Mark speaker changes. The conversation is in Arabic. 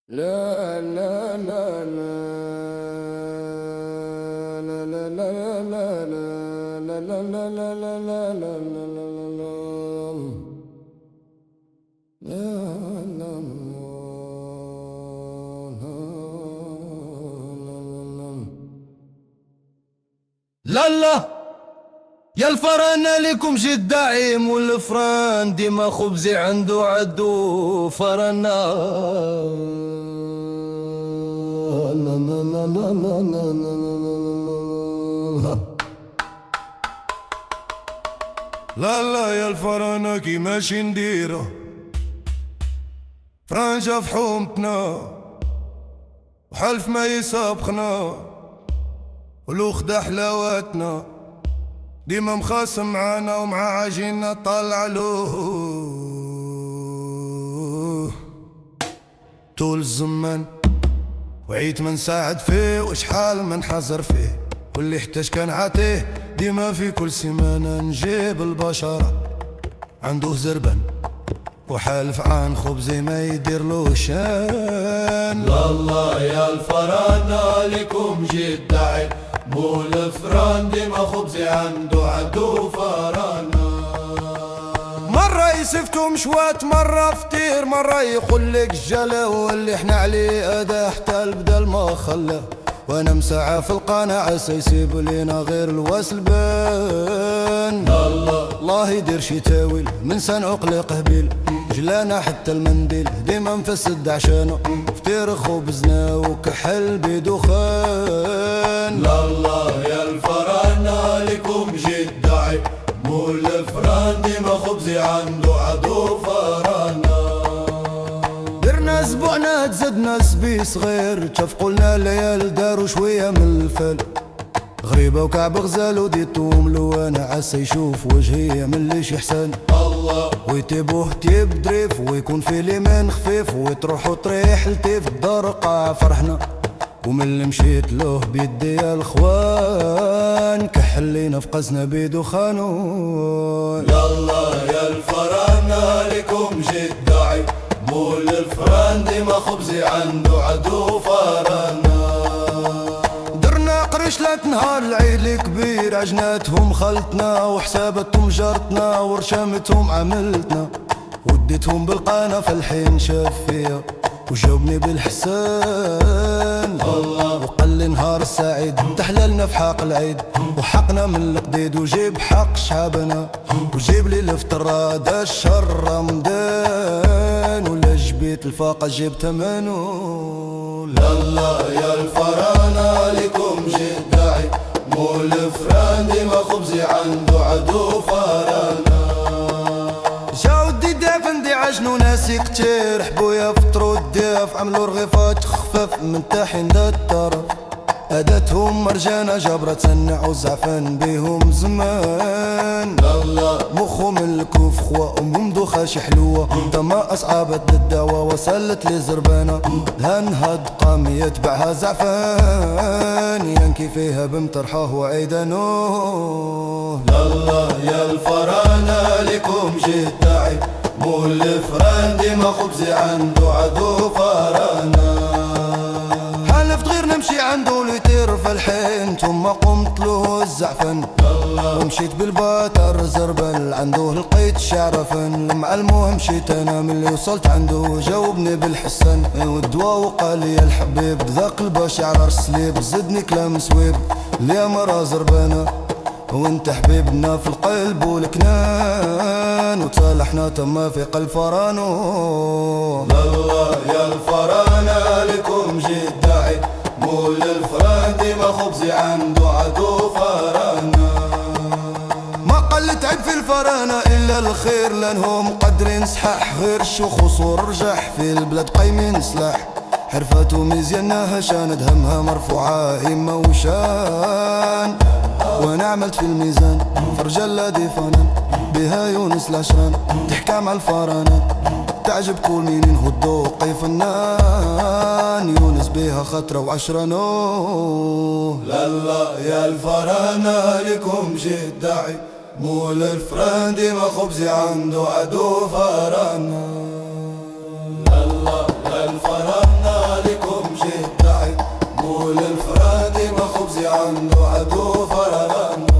Speaker 1: لا لا لا لا لا لا لا لا لا لا لا لا لا لا لا لا يا الفران لكم جد داعم والفران ديما خبزي عنده عدو فرنا لا لا يا الفرانة كي ماشي نديرة فرانجة في حومتنا وحلف ما يسابقنا ولو خدا حلاواتنا ديما مخاصم معانا ومع عجينا طالع له طول الزمان وعيت ما نساعد فيه وشحال ما نحذر فيه واللي احتاج كان عاتيه ديما في كل سيمانة نجيب البشرة عنده زربان وحالف عن خبزي ما يدير له شان.
Speaker 2: لا الله يا الفرانة لكم جد داعي مو الفران ديما خبزي عنده عدو فرانا.
Speaker 1: مرة يسفتو مشوات مرة فطير مرة يقول لك الجلا واللي احنا عليه ادا حتى بدل ما خلاه وانا مساعة في القناعة سيسيب لينا غير الوسلبان. الله يدير شي تاويل من سنعق لقهبيل جلانا حتى المنديل ديما مفسد عشانه فطير خبزنا وكحل بدخان.
Speaker 2: لا الله يا الفرانة لكم جد داعي مو الفران ديما خبزي عنده عدو فرانا.
Speaker 1: درنا اسبوعنا تزدنا سبي صغير تفقولنا الليال داروا شوية من الفل غريبة وكعب غزال وديتهم لو انا عسى يشوف وجهي من ليش يحسن
Speaker 2: الله
Speaker 1: ويتيبوه تيب دريف ويكون في ليمان خفيف وتروحوا طريح لتيف الدار قاع فرحنا ومن اللي مشيت له بيدي يا الخوان كحلينا في قزنا بدخانو.
Speaker 2: لا الله يا الفرانة لكم جد داعي مو الفران ديما خبزي عنده عدو فرانا.
Speaker 1: درنا قرش لات نهار العيد الكبير عجناتهم خلطنا وحسابتهم جرتنا ورشامتهم عملتنا وديتهم بالقانا فالحين شاف فيا وجاوبني بالحسان
Speaker 2: الله
Speaker 1: وقال لي نهار السعيد تحللنا في حق العيد وحقنا من القديد وجيب حق شعبنا وجيب لي الفترة الشهر رمضان ولا جبيت الفاقة جيب تمنو.
Speaker 2: لا الله يا الفرانة لكم جد داعي مو الفران ديما خبزي عنده عدو فرانا.
Speaker 1: جاو الديداف ندي عجنو ناسي كتير حبويا فطرو الدياف عملو رغيفات خفاف من تحين دا الطرف اداتهم مرجانة جبرة تسنع وزعفان بيهم زمان.
Speaker 2: الله
Speaker 1: مخو من الكوف خوا امهم دوخاش حلوة تما اصعبت للدعوة وصلت لي زربانة هنهد قام يتبعها زعفان ينكي فيها بمطرحه وعيدانوه.
Speaker 2: لا الله يا الفرانة لكم جد داعي مو الفران ديما خبزي عنده عدو فرانا.
Speaker 1: حلفت غير نمشي عنده ليطير في الحين ثم قمت له الزعفن ومشيت بالباتر زربل عنده لقيت شعرفن مع المهم مشيت انا من اللي وصلت عنده جاوبني بالحسن والدواء وقال لي يا الحبيب ذاق البا شعر السليب زدني كلام سويب ليا مرا زربانه وانت حبيبنا في القلب والكنان وتصالحنا تما في قلب فرانو.
Speaker 2: لا الله يا الفرانة لكم جد داعي مو الفران ديما خبزي عنده عدو فرانا.
Speaker 1: ما قلت عيب في الفرانة إلا الخير لأنهم قادرين صحاح غير الشخوص والرجح في البلاد قايمين سلاح حرفاتو مزيانها شاند همها مرفوعة همة وشان وانا عملت في الميزان فرجالة ديفانا بها يونس العشران تحكى مع الفرانة تعجب كل مين ينهضو فنان يونس بيها خطرة وعشرانو.
Speaker 2: لا الله يا الفرانة لكم جد داعي مو الفران ديما خبزي عنده عدو فرانا. لا الله يا الفرانة
Speaker 1: عنده عدو فران